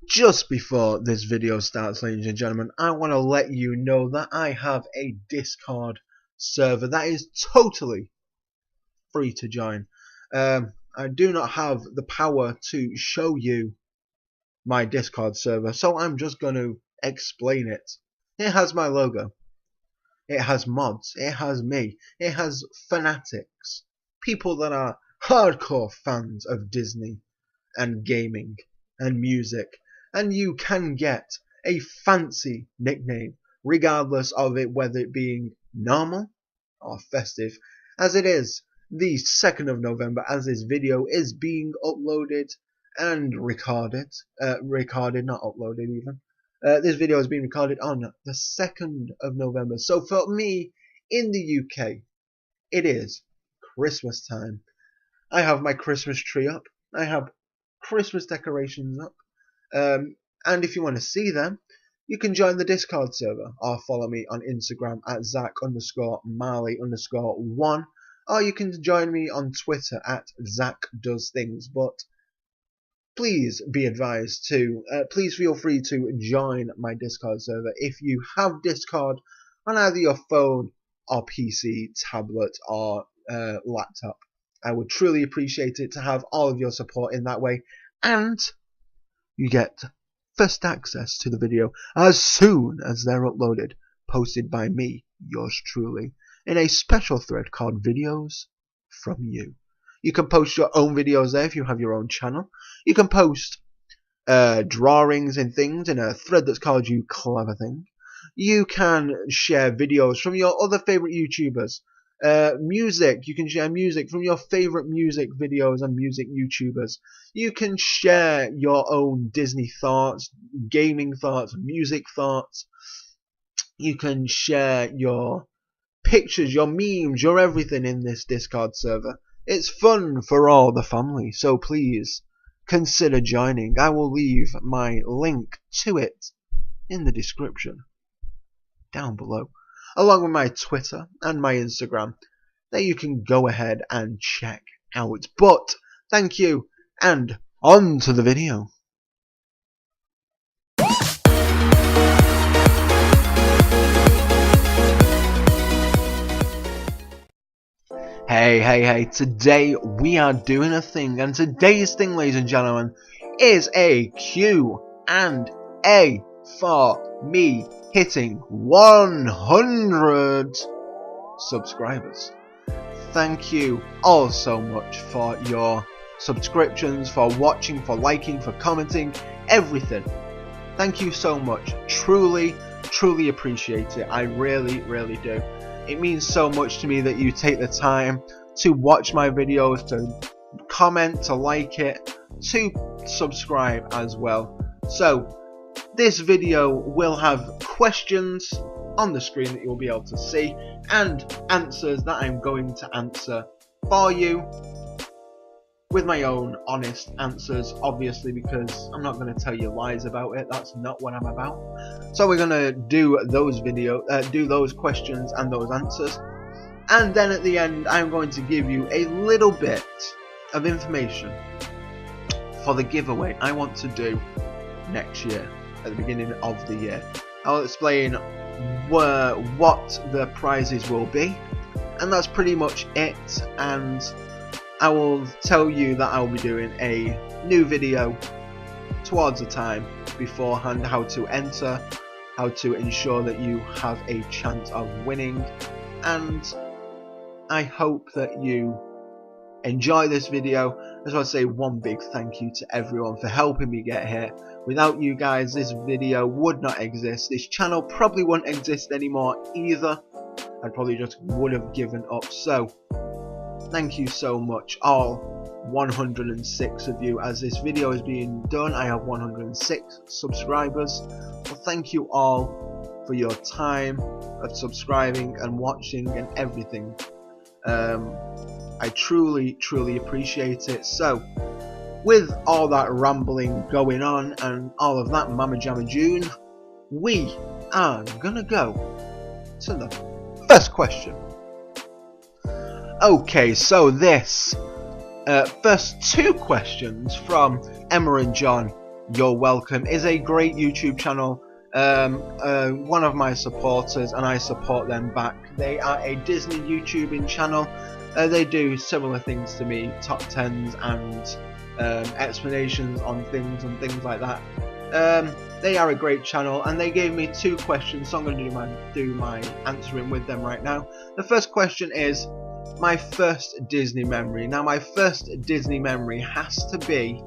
Just before this video starts, ladies and gentlemen, I want to let you know that I have a Discord server that is totally free to join. I do not have the power to show you my Discord server, so I'm just going to explain it. It has my logo. It has mods. It has me. It has fanatics. People that are hardcore fans of Disney and gaming and music. And you can get a fancy nickname, regardless of it whether it being normal or festive, as it is the 2nd of November, as this video is being uploaded and recorded. Not uploaded even. This video is being recorded on the 2nd of November. So for me, in the UK, it is Christmas time. I have my Christmas tree up. I have Christmas decorations up. And if you want to see them, you can join the Discord server or follow me on Instagram at Zach_Marley_1, or you can join me on Twitter at ZachDoesThings. But please be advised to, please feel free to join my Discord server if you have Discord on either your phone or PC, tablet or laptop. I would truly appreciate it to have all of your support in that way, and you get first access to the video as soon as they're uploaded, posted by me, yours truly, in a special thread called Videos from You. You can post your own videos there if you have your own channel. You can post drawings and things in a thread that's called You Clever Thing. You can share videos from your other favorite YouTubers. Music, you can share music from your favorite music videos and music YouTubers. You can share your own Disney thoughts, gaming thoughts, music thoughts. You can share your pictures, your memes, your everything in this Discord server. It's fun for all the family, so please consider joining. I will leave my link to it in the description down below, along with my Twitter and my Instagram, that you can go ahead and check out. But thank you, and on to the video. Hey, today we are doing a thing, and today's thing, ladies and gentlemen, is a Q&A for me hitting 100 subscribers. Thank you all so much for your subscriptions, for watching, for liking, for commenting, everything. Thank you so much. Truly appreciate it. I really do. It means so much to me that you take the time to watch my videos, to comment, to like it, to subscribe as well. So this video will have questions on the screen that you'll be able to see, and answers that I'm going to answer for you with my own honest answers, obviously, because I'm not going to tell you lies about it. That's not what I'm about. So we're going to do those those questions and those answers, and then at the end I'm going to give you a little bit of information for the giveaway I want to do next year, at the beginning of the year. I'll explain what the prizes will be, and that's pretty much it. And I will tell you that I'll be doing a new video towards the time beforehand, how to enter, how to ensure that you have a chance of winning. And I hope that you enjoy this video. I just want to say one big thank you to everyone for helping me get here. Without you guys, this video would not exist. This channel probably wouldn't exist anymore either. I probably just would have given up. So thank you so much, all 106 of you. As this video is being done, I have 106 subscribers. Well, thank you all for your time of subscribing and watching and everything. I truly appreciate it. So with all that rambling going on and all of that Mama Jamma June, we are gonna go to the first question. Okay, so this first two questions from Emma and John You're Welcome is a great YouTube channel. One of my supporters, and I support them back. They are a Disney YouTubing channel. They do similar things to me, top 10s and explanations on things and things like that. They are a great channel, and they gave me 2 questions, so I'm going to do my answering with them right now. The first question is my first Disney memory. Now, my first Disney memory has to be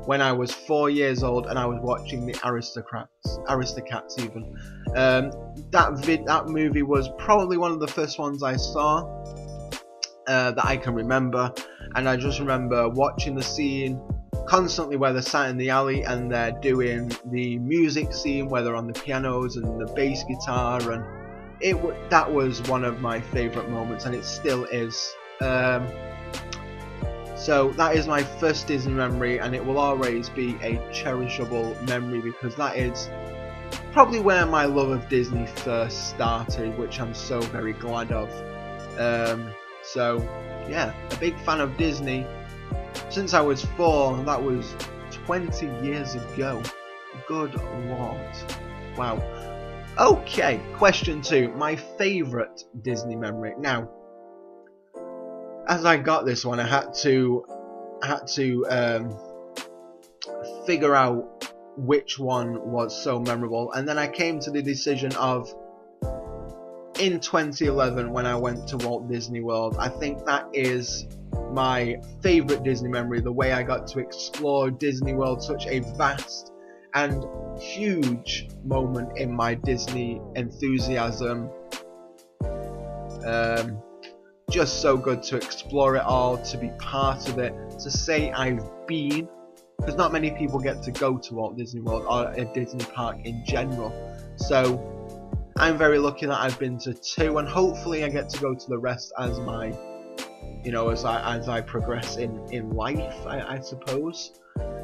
when I was 4 years old and I was watching the Aristocats even. That movie was probably one of the first ones I saw that I can remember, and I just remember watching the scene constantly where they're sat in the alley and they're doing the music scene where they're on the pianos and the bass guitar, and that was one of my favourite moments, and it still is. So that is my first Disney memory, and it will always be a cherishable memory because that is probably where my love of Disney first started, which I'm so very glad of. So yeah, a big fan of Disney since I was 4. That was 20 years ago. Good lord. Wow. Okay, question 2. My favourite Disney memory. Now, as I got this one, I had to figure out which one was so memorable, and then I came to the decision of, in 2011 when I went to Walt Disney World, I think that is my favourite Disney memory. The way I got to explore Disney World, such a vast and huge moment in my Disney enthusiasm. Just so good to explore it all, to be part of it, to say I've been, because not many people get to go to Walt Disney World or a Disney park in general. So I'm very lucky that I've been to 2, and hopefully I get to go to the rest as my, as I progress in life, I suppose.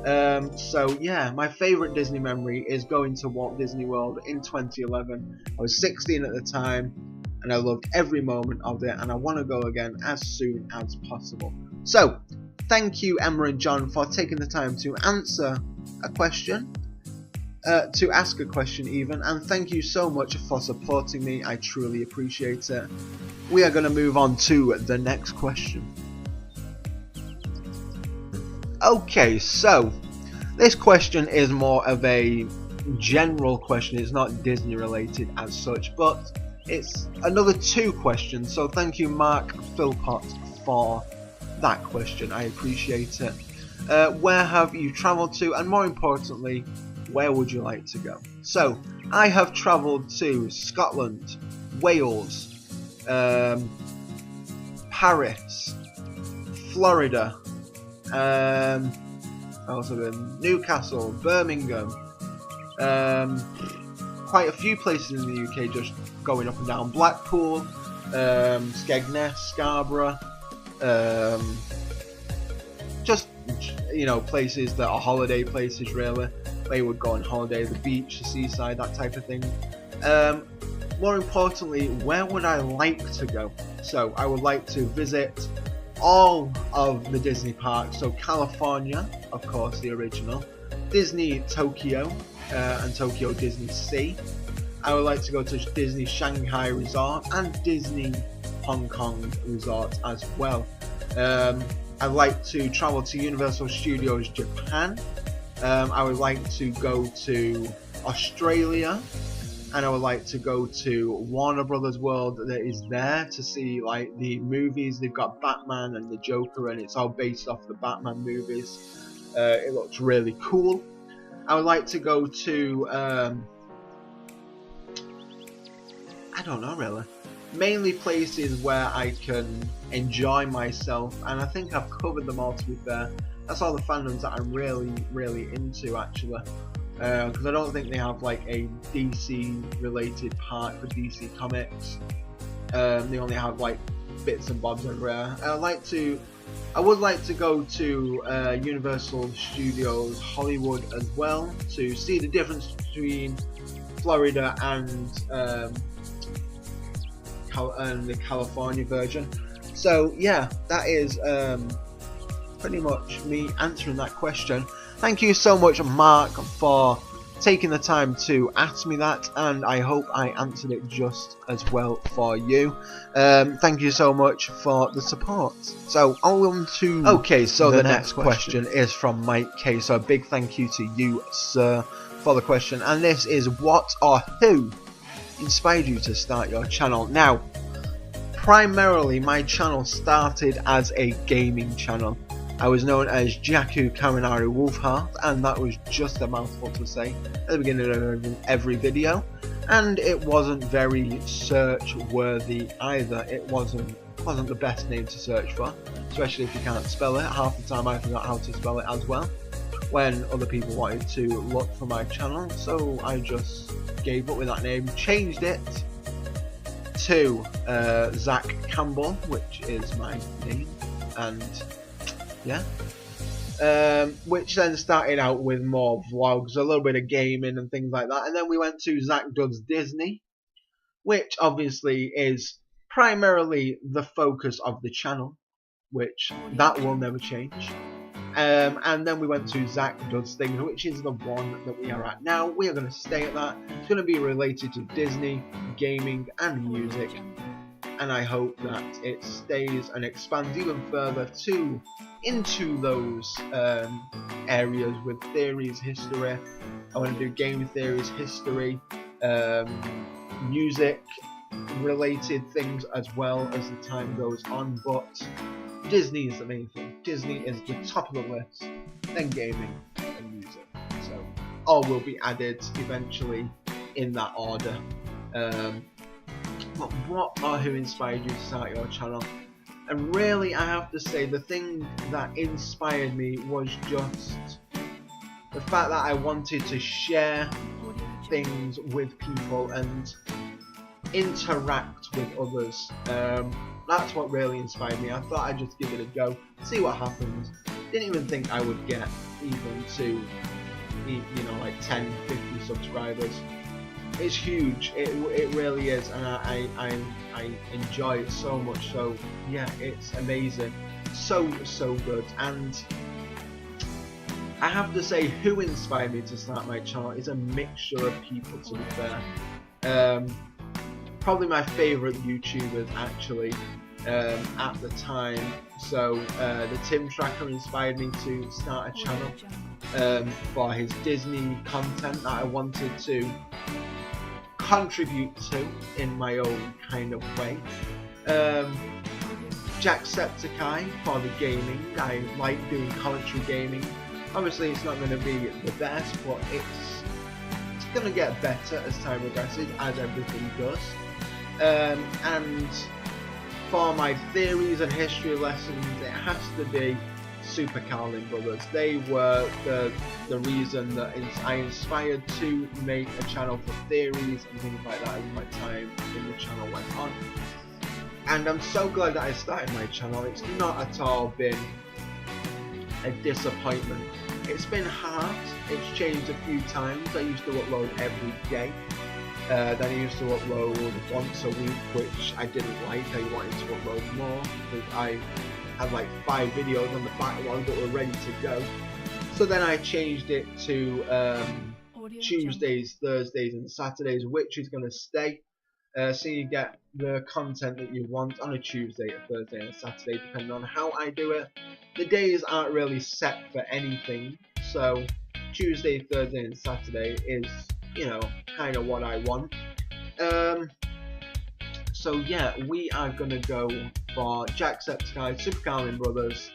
So yeah, my favourite Disney memory is going to Walt Disney World in 2011. I was 16 at the time, and I loved every moment of it, and I want to go again as soon as possible. So, thank you, Emma and John, for taking the time to answer a question, to ask a question even, and thank you so much for supporting me. I truly appreciate it. We are going to move on to the next question. Okay, so this question is more of a general question. It's not Disney related as such, but it's another 2 questions, so thank you, Mark Philpott, for that question. I appreciate it. Where have you travelled to, and more importantly, where would you like to go? So, I have travelled to Scotland, Wales, Paris, Florida, also been Newcastle, Birmingham, quite a few places in the UK, just going up and down. Blackpool, Skegness, Scarborough, just places that are holiday places really, where you would go on holiday, the beach, the seaside, that type of thing. More importantly, where would I like to go? So I would like to visit all of the Disney parks, so California, of course, the original, Disney Tokyo, and Tokyo Disney Sea. I would like to go to Disney Shanghai Resort and Disney Hong Kong Resort as well. I'd like to travel to Universal Studios Japan. I would like to go to Australia, and I would like to go to Warner Brothers World that is there to see like the movies. They've got Batman and the Joker, and it's all based off the Batman movies. It looks really cool. I would like to go to I don't know really, mainly places where I can enjoy myself, and I think I've covered them all, to be fair. That's all the fandoms that I'm really into actually, because I don't think they have like a DC related park for DC Comics. They only have like bits and bobs everywhere. I would like to go to Universal Studios Hollywood as well, to see the difference between Florida and the California version. So yeah, that is pretty much me answering that question. Thank you so much, Mark, for taking the time to ask me that, and I hope I answered it just as well for you. Thank you so much for the support. So on to the next question is from Mike K. So a big thank you to you, sir, for the question. And this is, what or who inspired you to start your channel? Now, primarily my channel started as a gaming channel. I was known as Jakku Kaminari Wolfheart, and that was just a mouthful to say at the beginning of every video, and it wasn't very search worthy either. It wasn't the best name to search for, especially if you can't spell it. Half the time I forgot how to spell it as well when other people wanted to look for my channel, so I just gave up with that name, changed it to Zach Campbell, which is my name, and yeah, which then started out with more vlogs, a little bit of gaming and things like that, and then we went to Zach Does Disney, which obviously is primarily the focus of the channel, which that will never change. And then we went to Zach Does Things, which is the one that we are at now. We are going to stay at that. It's going to be related to Disney, gaming and music, and I hope that it stays and expands even further into those areas with theories, history. I want to do game theories, history, music related things as well as the time goes on, but Disney is the main thing. Disney is the top of the list, then gaming and music. So all will be added eventually in that order. But what or who inspired you to start your channel? And really, I have to say, the thing that inspired me was just the fact that I wanted to share things with people and interact with others. That's what really inspired me. I thought I'd just give it a go, see what happens. Didn't even think I would get even to, like 10, 50 subscribers. It's huge, it really is, and I enjoy it so much. So yeah, it's amazing, so good. And I have to say, who inspired me to start my channel is a mixture of people, to be fair. Probably my favourite YouTubers actually at the time. So the Tim Tracker inspired me to start a channel for his Disney content that I wanted to contribute to in my own kind of way. Jacksepticeye for the gaming. I like doing commentary gaming. Obviously it's not going to be the best, but it's going to get better as time progresses, as everything does. And for my theories and history lessons, it has to be Super Carlin Brothers. They were the reason that I inspired to make a channel for theories and things like that as my time in the channel went on. And I'm so glad that I started my channel. It's not at all been a disappointment. It's been hard. It's changed a few times. I used to upload every day. Then I used to upload once a week, which I didn't like. I wanted to upload more because I had like 5 videos on the backlog that were ready to go. So then I changed it to Tuesdays, Thursdays and Saturdays, which is going to stay. So you get the content that you want on a Tuesday, a Thursday and a Saturday, depending on how I do it. The days aren't really set for anything, so Tuesday, Thursday and Saturday is, kind of what I want. So yeah, we are going to go for Jacksepticeye, Super Carlin Brothers,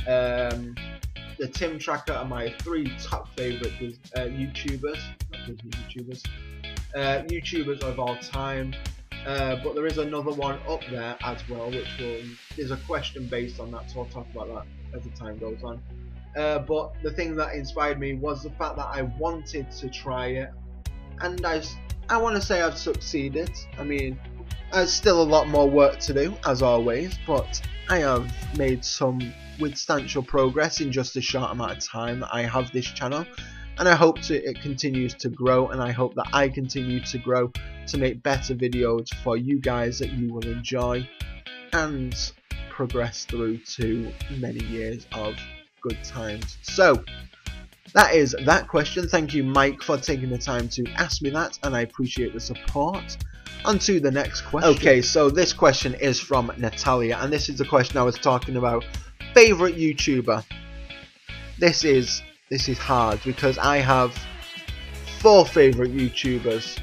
the Tim Tracker are my 3 top favourite YouTubers, not Disney YouTubers, YouTubers of all time. But there is another one up there as well, which is a question based on that, so I'll talk about that as the time goes on. But the thing that inspired me was the fact that I wanted to try it, and I want to say I've succeeded. I mean, there's still a lot more work to do, as always, but I have made some substantial progress in just a short amount of time that I have this channel, and I hope it continues to grow, and I hope that I continue to grow to make better videos for you guys that you will enjoy and progress through to many years of good times. So that is that question. Thank you, Mike, for taking the time to ask me that, and I appreciate the support. On to the next question. Okay, so this question is from Natalia, and this is the question I was talking about. Favorite YouTuber. This is hard because I have 4 favorite YouTubers.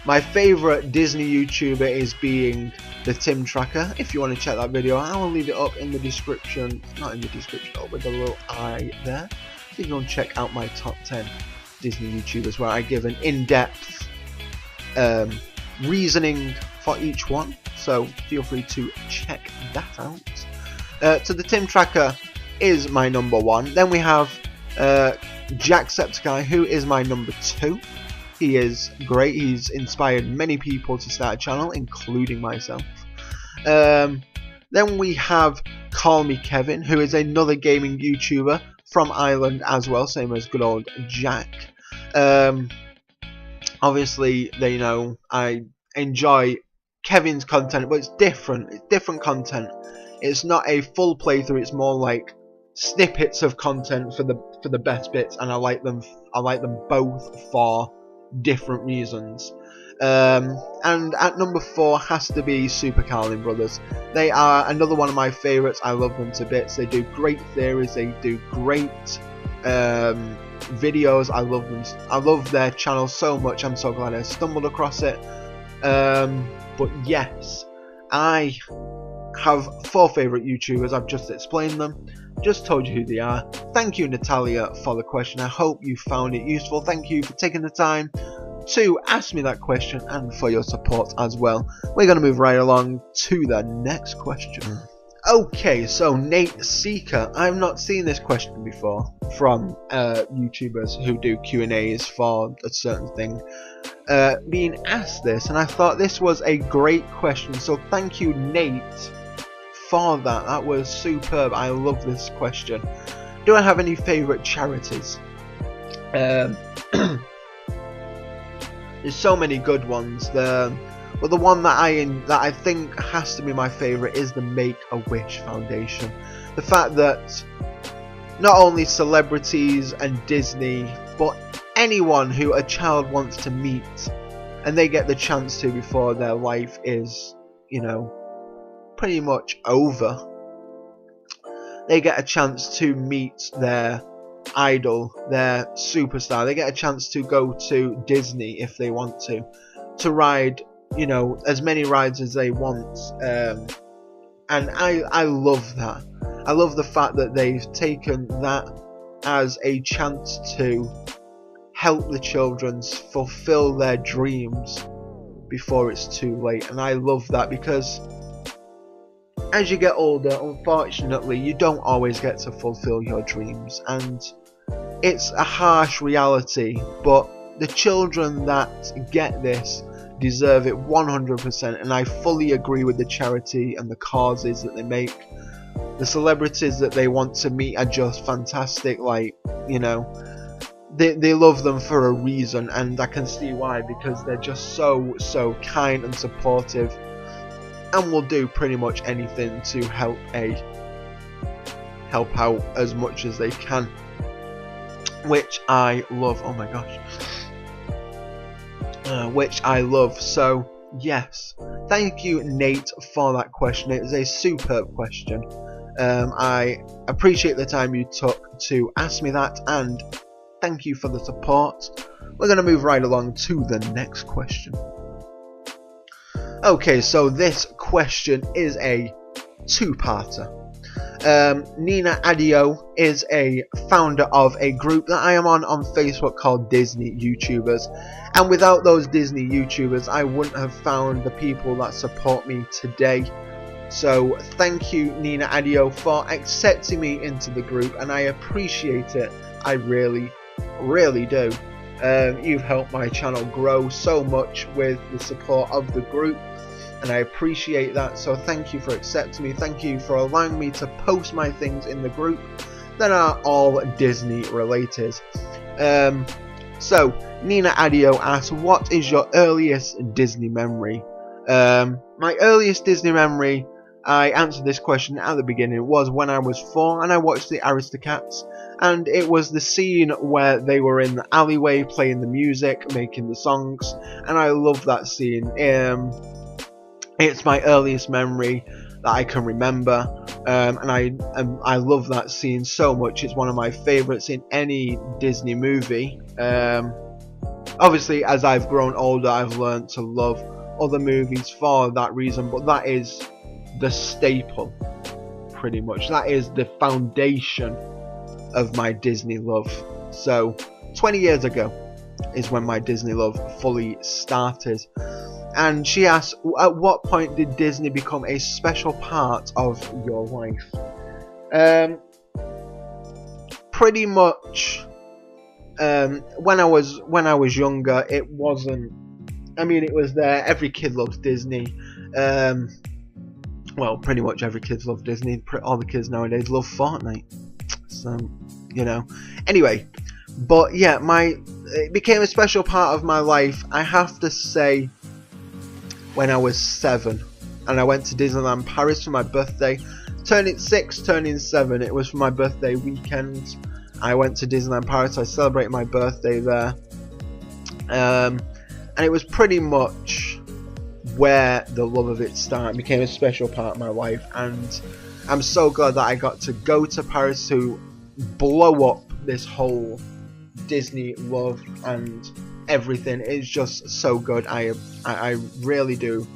My favorite Disney YouTuber is being the Tim Tracker. If you want to check that video, I will leave it up in the description. Not in the description, up with the little eye there. If you want to check out my top 10 Disney YouTubers, where I give an in-depth reasoning for each one. So feel free to check that out. So the Tim Tracker is my number 1. Then we have Jacksepticeye, who is my number 2. He is great. He's inspired many people to start a channel, including myself. Then we have Call Me Kevin, who is another gaming YouTuber from Ireland as well, same as good old Jack. Obviously, they know I enjoy Kevin's content, but it's different. It's different content. It's not a full playthrough. It's more like snippets of content for the best bits, and I like them both for different reasons. And at number 4 has to be Super Carlin Brothers. They are another one of my favourites. I love them to bits. They do great theories. They do great videos. I love them. I love their channel so much. I'm so glad I stumbled across it. But yes, I have 4 favourite YouTubers. I've just explained them, just told you who they are. Thank you, Natalia, for the question. I hope you found it useful. Thank you for taking the time to ask me that question and for your support as well. We're going to move right along to the next question. Okay, so Nate Seeker. I've not seen this question before from YouTubers who do Q&As for a certain thing being asked this, and I thought this was a great question, so thank you, Nate, for that. That was superb. I love this question. Do I have any favourite charities? There's so many good ones. But the one that I think has to be my favourite is the Make-A-Wish Foundation. The fact that not only celebrities and Disney, but anyone who a child wants to meet, and they get the chance to before their life is, you know, pretty much over. They get a chance to meet their idol, their superstar. They get a chance to go to Disney if they want to ride, you know, as many rides as they want. And I love that. I love the fact that they've taken that as a chance to help the children fulfill their dreams before it's too late. And I love that, because as you get older, unfortunately, you don't always get to fulfill your dreams, and it's a harsh reality, but the children that get this deserve it 100%, and I fully agree with the charity and the causes that they make. The celebrities that they want to meet are just fantastic. Like, you know, they love them for a reason, and I can see why, because they're just so kind and supportive, and will do pretty much anything to help out as much as they can, which I love. Oh my gosh. Which I love. So yes, thank you, Nate, for that question. It is a superb question. I appreciate the time you took to ask me that, and thank you for the support. We're going to move right along to the next question. Okay, so this question is a two-parter. Nina Adio is a founder of a group that I am on Facebook called Disney YouTubers, and without those Disney YouTubers I wouldn't have found the people that support me today. So thank you, Nina Adio, for accepting me into the group, and I appreciate it. I really do. You've helped my channel grow so much with the support of the group, and I appreciate that. So thank you for accepting me. Thank you for allowing me to post my things in the group that are all Disney related. So Nina Adio asks, what is your earliest Disney memory? My earliest Disney memory I answered this question at the beginning. It was when I was 4 and I watched the Aristocats, and it was the scene where they were in the alleyway playing the music, making the songs, and I love that scene. It's my earliest memory that I can remember, and I love that scene so much. It's one of my favourites in any Disney movie. Obviously, as I've grown older, I've learned to love other movies for that reason, but that is the staple, pretty much. That is the foundation of my Disney love. So 20 years ago is when my Disney love fully started. And she asks, at what point did Disney become a special part of your life? Pretty much when I was younger, it wasn't. I mean, it was there. Every kid loves Disney. Well, pretty much every kid loves Disney. All the kids nowadays love Fortnite. So, you know. Anyway, but yeah, it became a special part of my life. I have to say, when I was 7, and I went to Disneyland Paris for my birthday. Turning 6, turning 7. It was for my birthday weekend. I went to Disneyland Paris. I celebrated my birthday there. And it was pretty much where the love of it started. It became a special part of my life, and I'm so glad that I got to go to Paris to blow up this whole Disney love and everything. It's just so good. I really do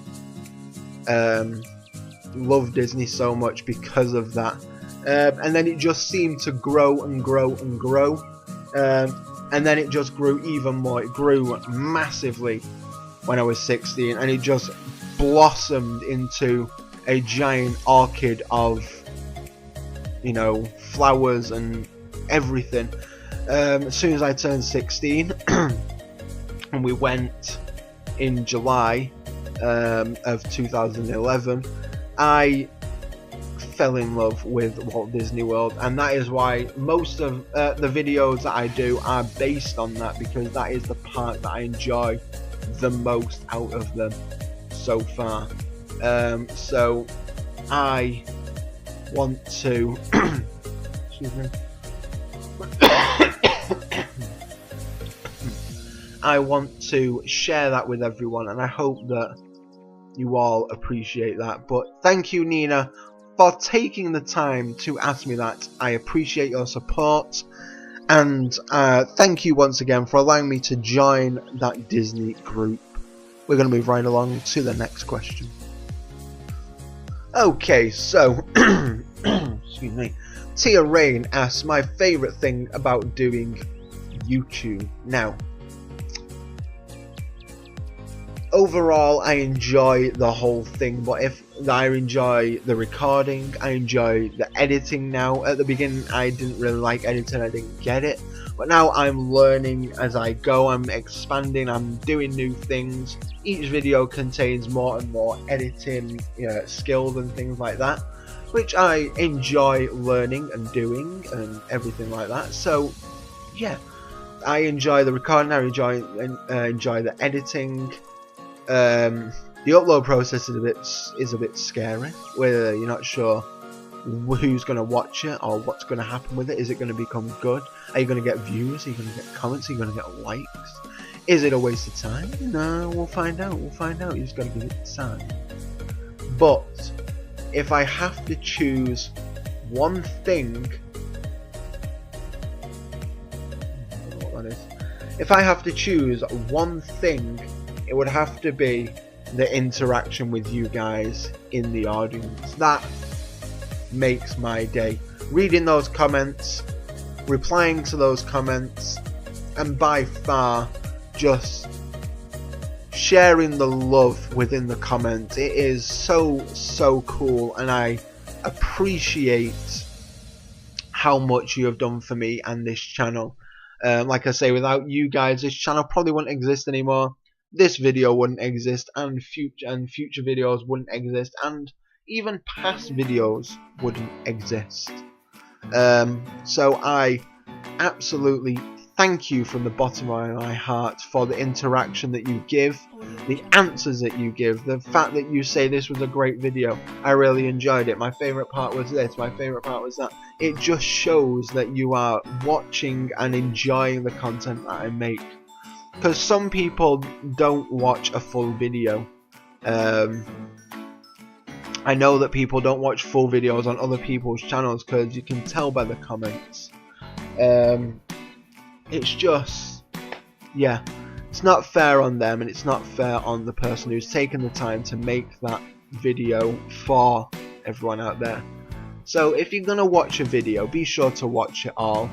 love Disney so much because of that. And then it just seemed to grow and grow and grow, and then it just grew even more. It grew massively when I was 16, and it just blossomed into a giant orchid of, you know, flowers and everything. As soon as I turned 16 and we went in July of 2011, I fell in love with Walt Disney World, and that is why most of the videos that I do are based on that, because that is the part that I enjoy the most out of them so far. So I want to excuse me. I want to share that with everyone, and I hope that you all appreciate that. But thank you, Nina, for taking the time to ask me that. I appreciate your support, and thank you once again for allowing me to join that Disney group. We're going to move right along to the next question. Okay, so excuse me. Tia Rain asks, my favourite thing about doing YouTube. Now, overall, I enjoy the whole thing, but I enjoy the recording, I enjoy the editing now. At the beginning, I didn't really like editing, I didn't get it, but now I'm learning as I go, I'm expanding, I'm doing new things. Each video contains more and more editing skills and things like that, which I enjoy learning and doing and everything like that. So, yeah, I enjoy the recording, I enjoy the editing. The upload process is a bit scary, where you're not sure who's going to watch it or what's going to happen with it. Is it going to become good? Are you going to get views? Are you going to get comments? Are you going to get likes? Is it a waste of time? No, we'll find out. We'll find out. You just got to give it time. But if I have to choose one thing, I don't know what that is. If I have to choose one thing, it would have to be the interaction with you guys in the audience. That makes my day. Reading those comments, replying to those comments, and by far just sharing the love within the comments. It is so cool, and I appreciate how much you have done for me and this channel. Like I say, without you guys, this channel probably wouldn't exist anymore. This video wouldn't exist, and future videos wouldn't exist, and even past videos wouldn't exist. So I absolutely thank you from the bottom of my heart for the interaction that you give, the answers that you give, the fact that you say this was a great video, I really enjoyed it, my favourite part was this, my favourite part was that. It just shows that you are watching and enjoying the content that I make. Because some people don't watch a full video. I know that people don't watch full videos on other people's channels because you can tell by the comments. It's just, yeah, it's not fair on them, and it's not fair on the person who's taken the time to make that video for everyone out there. So if you're gonna watch a video, be sure to watch it all,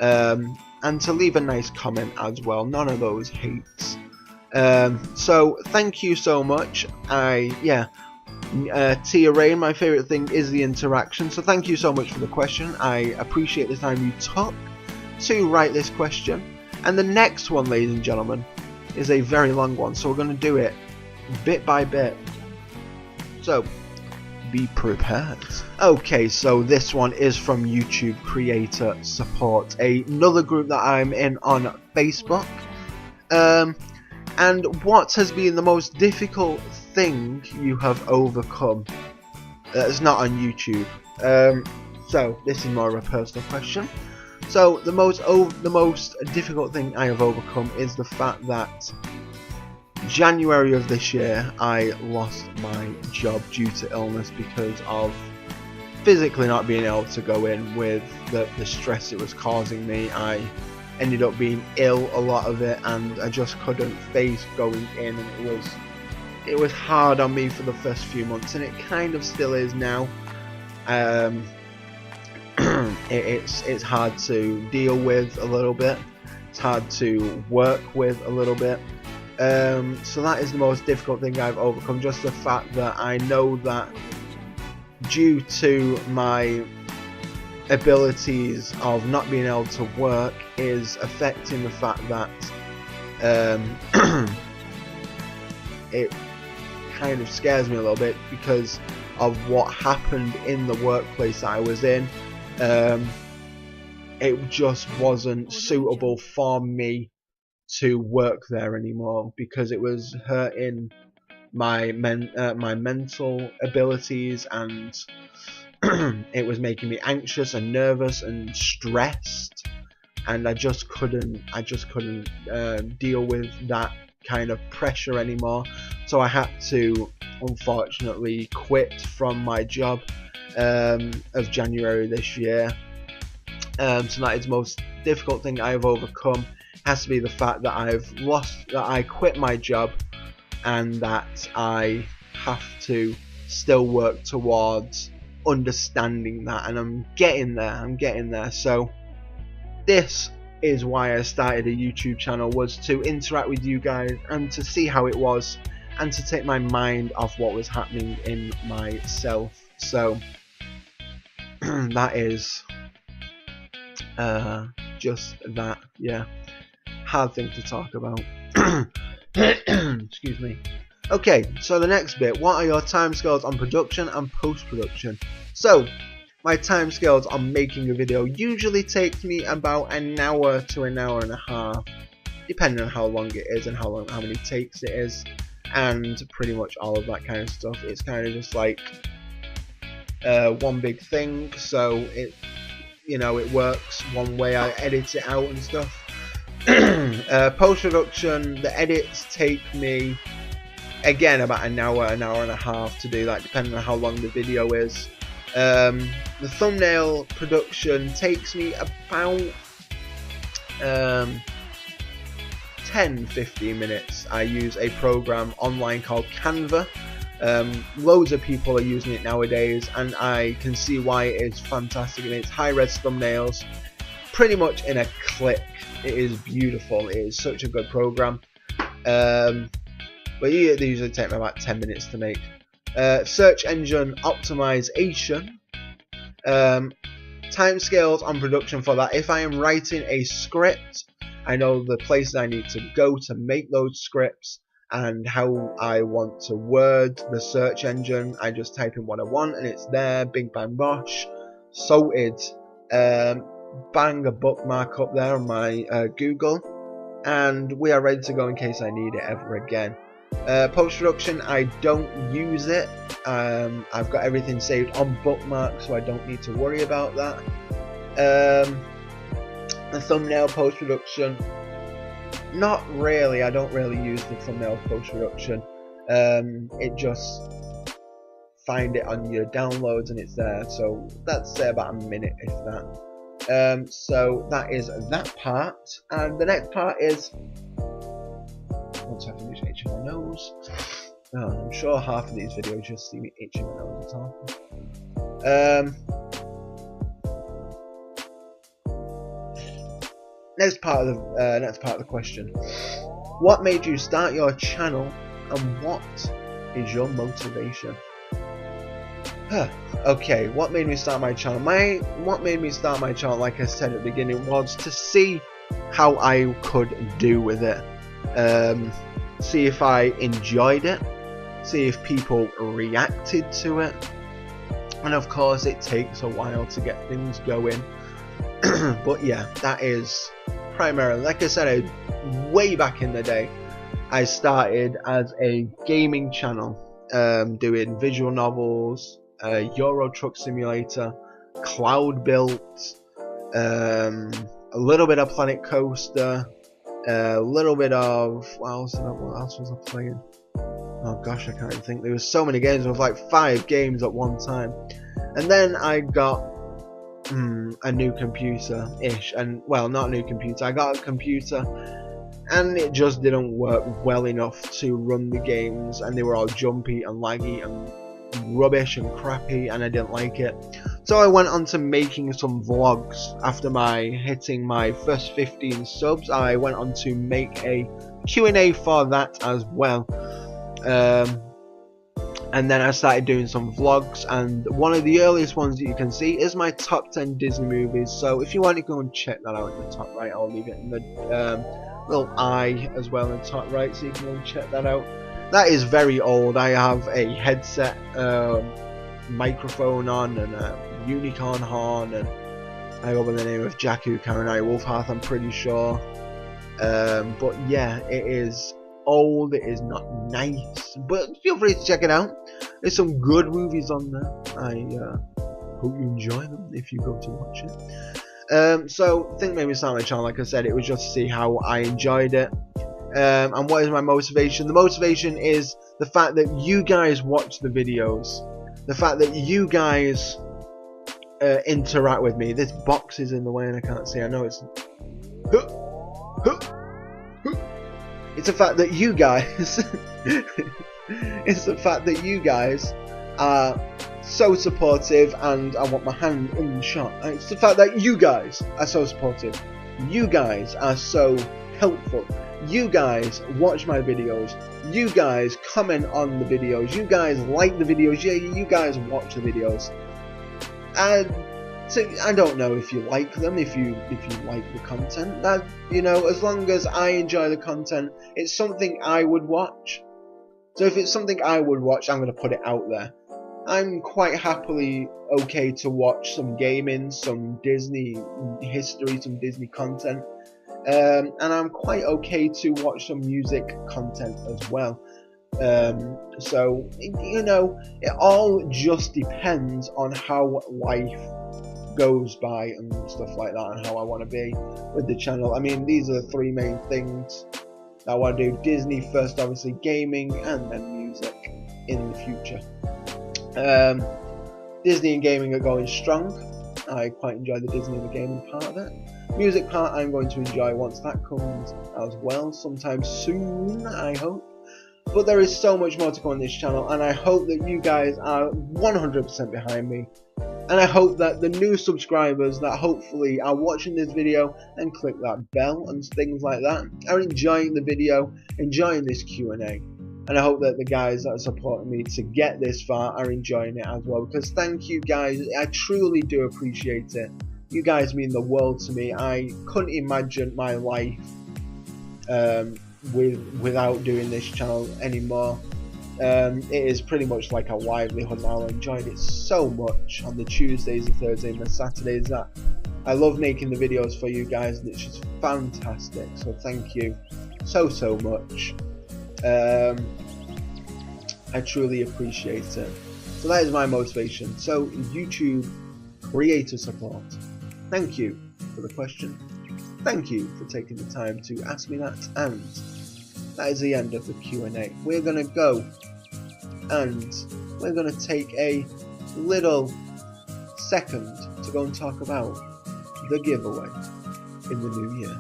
and to leave a nice comment as well. None of those hates. So thank you so much. Tia Rain, my favourite thing is the interaction, so thank you so much for the question. I appreciate the time you took to write this question. And the next one, ladies and gentlemen, is a very long one, so we're going to do it bit by bit. So, be prepared. Okay, so this one is from YouTube Creator Support, another group that I'm in on Facebook. And what has been the most difficult thing you have overcome? It's not on YouTube. So this is more of a personal question. So the most difficult thing I have overcome is the fact that January of this year I lost my job due to illness because of physically not being able to go in with the stress it was causing me. I ended up being ill a lot of it, and I just couldn't face going in, and it was hard on me for the first few months, and it kind of still is now. It's hard to deal with a little bit. It's hard to work with a little bit. So that is the most difficult thing I've overcome. Just the fact that I know that due to my abilities of not being able to work is affecting the fact that it kind of scares me a little bit because of what happened in the workplace that I was in. It just wasn't suitable for me to work there anymore because it was hurting my mental abilities, and it was making me anxious and nervous and stressed, and I just couldn't deal with that kind of pressure anymore. So I had to unfortunately quit from my job of January this year. So that is the most difficult thing I've overcome. Has to be the fact that I quit my job, and that I have to still work towards understanding that, and I'm getting there. So this is why I started a YouTube channel, was to interact with you guys and to see how it was, and to take my mind off what was happening in myself. So that is just that, yeah, hard thing to talk about. Excuse me. Okay, so the next bit, what are your timescales on production and post-production? So my timescales on making a video usually takes me about an hour to an hour and a half, depending on how long it is and how many takes it is, and pretty much all of that kind of stuff. It's kind of just like one big thing, so it works one way. I edit it out and stuff. Post-production, the edits take me again about an hour and a half to do that, depending on how long the video is. The thumbnail production takes me about 10-15 minutes. I use a program online called Canva. Loads of people are using it nowadays, and I can see why it is fantastic. And it's high-res thumbnails pretty much in a click. It is beautiful. It is such a good program. But they usually take me about 10 minutes to make. Search engine optimization. Timescales on production for that. If I am writing a script, I know the places I need to go to make those scripts and how I want to word the search engine. I just type in what I want and it's there, bing bang bosh, sorted. bang a bookmark up there on my Google, and we are ready to go in case I need it ever again. Post-production, I don't use it. I've got everything saved on bookmarks, so I don't need to worry about that. The thumbnail post-production, not really. I don't really use the thumbnail post-production. It just find it on your downloads and it's there, so that's say about a minute if that. So that is that part, and the next part is, once I finish itching my nose. I'm sure half of these videos just see me itching my nose at all. Next part of the question: what made you start your channel, and what is your motivation? Okay, what made me start my channel? What made me start my channel, like I said at the beginning, was to see how I could do with it. See if I enjoyed it, see if people reacted to it, and of course it takes a while to get things going. But yeah, that is primarily, like I said, way back in the day, I started as a gaming channel, doing visual novels, Euro Truck Simulator, Cloud Built, a little bit of Planet Coaster, a little bit of what else was I playing? Oh gosh, I can't even think. There was so many games. There was like 5 games at one time, and then I got a new computer-ish, and well, not a new computer. I got a computer, and it just didn't work well enough to run the games, and they were all jumpy and laggy and rubbish and crappy, and I didn't like it. So I went on to making some vlogs. After hitting my first 15 subs, I went on to make a Q&A for that as well. And then I started doing some vlogs, and one of the earliest ones that you can see is my top 10 Disney movies. So if you want to go and check that out in the top right, I'll leave it in the little eye as well in the top right, so you can go and check that out. That is very old. I have a headset, microphone on, and a unicorn horn, and I go by the name of Jakku QnA Wolfhearth, I'm pretty sure. But yeah, it is old, it is not nice, but feel free to check it out. There's some good movies on there. I hope you enjoy them if you go to watch it. So I think maybe start my channel, like I said, it was just to see how I enjoyed it. And what is my motivation? The motivation is the fact that you guys watch the videos, the fact that you guys interact with me. This box is in the way and I can't see. I know it's the fact that you guys it's the fact that you guys are so supportive, and I want my hand in the shot. It's the fact that you guys are so supportive, you guys are so helpful, you guys watch my videos, you guys comment on the videos, you guys like the videos, yeah, you guys watch the videos. And so I don't know if you like them, if you like the content. That, you know, as long as I enjoy the content, it's something I would watch. So if it's something I would watch, I'm going to put it out there. I'm quite happily okay to watch some gaming, some Disney history, some Disney content, and I'm quite okay to watch some music content as well. So, you know, it all just depends on how life goes by and stuff like that, and how I want to be with the channel. I mean, these are the 3 main things that I want to do. Disney first, obviously, gaming, and then music in the future. Disney and gaming are going strong. I quite enjoy the Disney and the gaming part of it. Music part I'm going to enjoy once that comes as well, sometime soon, I hope. But there is so much more to come on this channel, and I hope that you guys are 100% behind me. And I hope that the new subscribers that hopefully are watching this video and click that bell and things like that are enjoying the video, enjoying this Q&A. And I hope that the guys that are supporting me to get this far are enjoying it as well. Because thank you guys, I truly do appreciate it. You guys mean the world to me. I couldn't imagine my life without doing this channel anymore. It is pretty much like a livelihood now. I enjoyed it so much on the Tuesdays, the Thursdays and the Saturdays that I love making the videos for you guys, and it's just fantastic. So thank you so much. I truly appreciate it. So that is my motivation. So YouTube creator support. Thank you for the question. Thank you for taking the time to ask me that. And that is the end of the Q&A. We're gonna go and we're gonna take a little second to go and talk about the giveaway in the new year.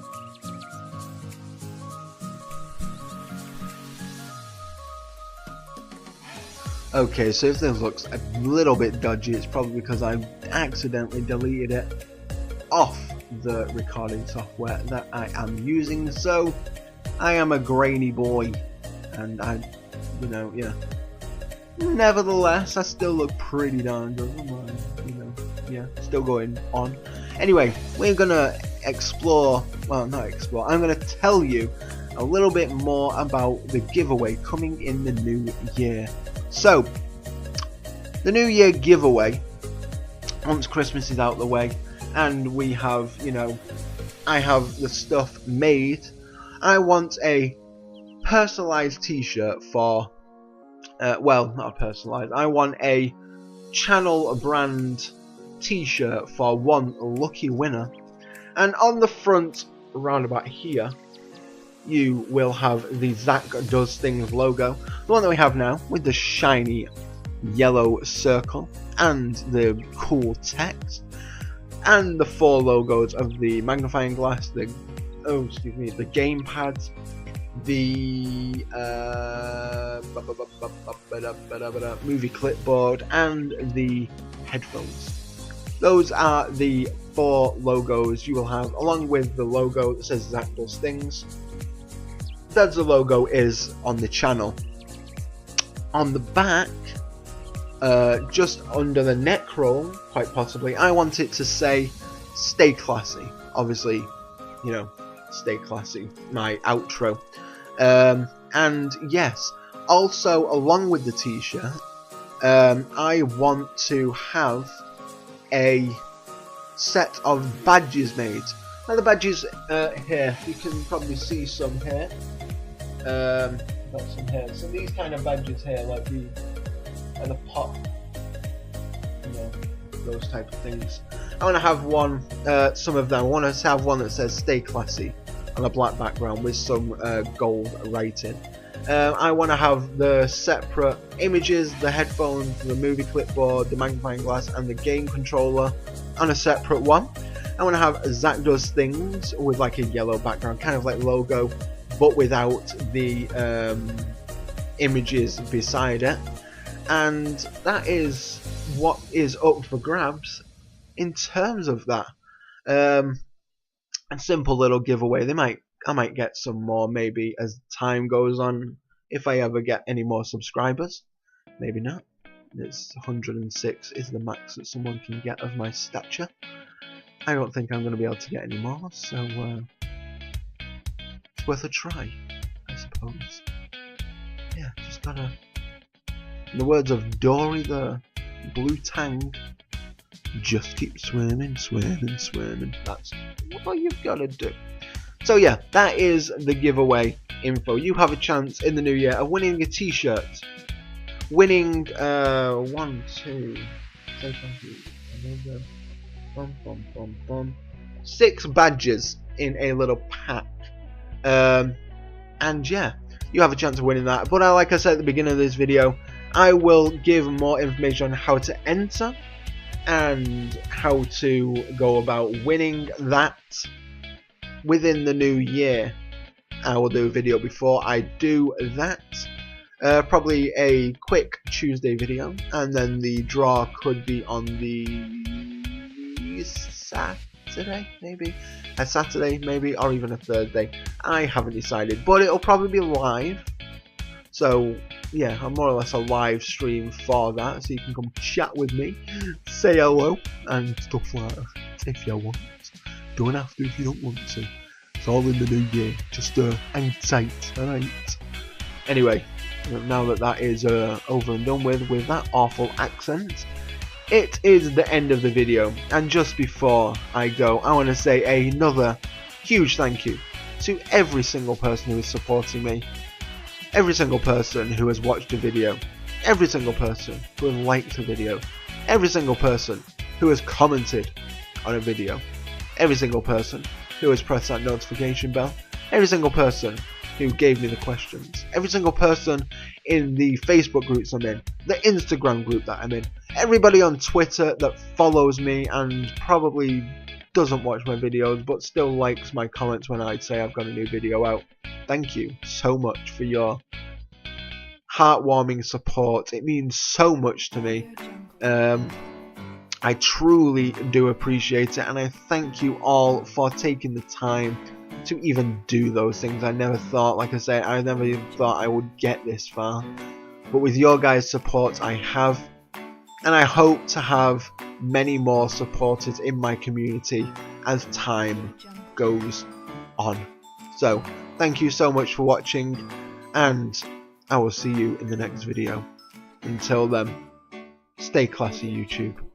Okay, so if this looks a little bit dodgy, it's probably because I accidentally deleted it off the recording software that I am using. So I am a grainy boy, and yeah. Nevertheless, I still look pretty darn good, yeah, still going on. Anyway, we're gonna explore, well, not explore, I'm gonna tell you a little bit more about the giveaway coming in the new year. So, the New Year giveaway, once Christmas is out of the way, and we have, I have the stuff made, I want a personalised t-shirt for, well, not a personalised, I want a channel brand t-shirt for one lucky winner, and on the front, around about here, you will have the Zach Does Things logo, the one that we have now, with the shiny yellow circle, and the cool text, and the 4 logos of the magnifying glass, the gamepad, the movie clipboard, and the headphones. Those are the 4 logos you will have, along with the logo that says Zach Does Things. That's the logo is on the channel. On the back, just under the neck roll, quite possibly, I want it to say "Stay Classy." Obviously, stay classy, my outro. And yes, also along with the t-shirt, I want to have a set of badges made. Now the badges here, you can probably see some here. Got some here. So these kind of badges here, like the pop, those type of things. I want to have one, some of them. I want to have one that says "Stay Classy" on a black background with some gold writing. I want to have the separate images, the headphones, the movie clipboard, the magnifying glass, and the game controller on a separate one. I want to have Zach Does Things with like a yellow background, kind of like logo, but without the images beside it. And that is what is up for grabs in terms of that. A simple little giveaway. I might get some more maybe as time goes on, if I ever get any more subscribers. Maybe not. It's 106 is the max that someone can get of my stature. I don't think I'm going to be able to get any more, so it's worth a try, I suppose. Yeah, just gotta, in the words of Dory the Blue Tang, just keep swimming, swimming, swimming. That's what you've got to do. So yeah, that is the giveaway info. You have a chance in the new year of winning a t-shirt. Winning 1, 2, 6 badges in a little pack. And yeah, you have a chance of winning that. But like I said at the beginning of this video, I will give more information on how to enter and how to go about winning that within the new year. I will do a video before I do that. Probably a quick Tuesday video, and then the draw could be on the Saturday, maybe? A Saturday, maybe, or even a Thursday. I haven't decided, but it'll probably be live. So, yeah, I'm more or less a live stream for that, so you can come chat with me, say hello, and stuff like that, if you want. Don't have to if you don't want to. It's all in the new year. Just hang tight, alright? Anyway, now that that is over and done with that awful accent, it is the end of the video, and just before I go, I want to say another huge thank you to every single person who is supporting me, every single person who has watched a video, every single person who has liked a video, every single person who has commented on a video, every single person who has pressed that notification bell, every single person who gave me the questions, every single person in the Facebook groups I'm in, the Instagram group that I'm in, everybody on Twitter that follows me and probably doesn't watch my videos but still likes my comments when I say I've got a new video out. Thank you so much for your heartwarming support. It means so much to me. I truly do appreciate it, and I thank you all for taking the time to even do those things. I never thought, like I say, I never even thought I would get this far, but with your guys' support I have, and I hope to have many more supporters in my community as time goes on. So thank you so much for watching, and I will see you in the next video. Until then, stay classy, YouTube.